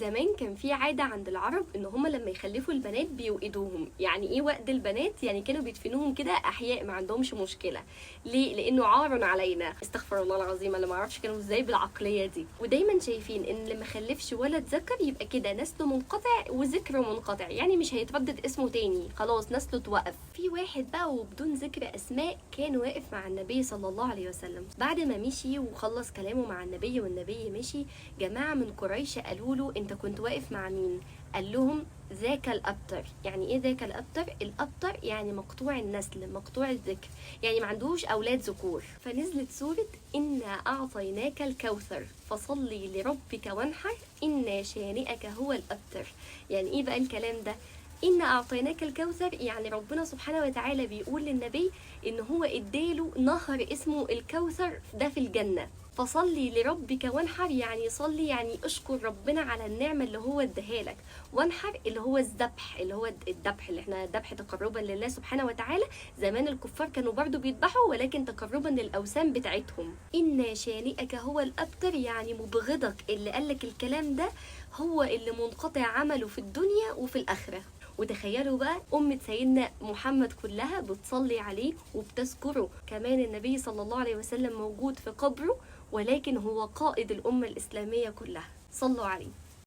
زمان كان في عادة عند العرب ان هم لما يخلفوا البنات بيوقدوهم. يعني ايه وقد البنات؟ يعني كانوا بيدفنوهم كده احياء، ما عندهمش مشكلة. ليه؟ لانه عار علينا. استغفر الله العظيم، انا ما اعرفش كانوا ازاي بالعقلية دي. ودايما شايفين ان لما خلفش ولد ذكر يبقى كده نسله منقطع وذكره منقطع، يعني مش هيتردد اسمه تاني، خلاص نسله اتوقف. في واحد بقى وبدون ذكر اسماء كان واقف مع النبي صلى الله عليه وسلم بعد ما مشي وخلص كلامه مع النبي والنبي مشي. جماعة من قريش قالوا له انت كنت واقف مع مين؟ قال لهم ذاك الأبتر. يعني ايه ذاك الأبتر؟ الأبتر يعني مقطوع النسل، مقطوع الذكر، يعني ما عندوش أولاد ذكور. فنزلت سورة إنا أعطيناك الكوثر فصلي لربك وانحر إنا شانئك هو الأبتر. يعني ايه بقى الكلام ده؟ إنا أعطيناك الكوثر يعني ربنا سبحانه وتعالى بيقول للنبي إن هو إداله نهر اسمه الكوثر ده في الجنة. فصلي لربك وانحر يعني صلي، يعني اشكر ربنا على النعمة اللي هو اداها لك. وانحر اللي هو الذبح، اللي هو الذبح اللي احنا ذبح تقربا لله سبحانه وتعالى. زمان الكفار كانوا برضو بيذبحوا ولكن تقربا للأوثان بتاعتهم. إن شانئك هو الأبتر يعني مبغضك اللي قالك الكلام ده هو اللي منقطع عمله في الدنيا وفي الآخرة. وتخيلوا بقى أمة سيدنا محمد كلها بتصلي عليه وبتذكره. كمان النبي صلى الله عليه وسلم موجود في قبره ولكن هو قائد الأمة الإسلامية كلها. صلوا عليه.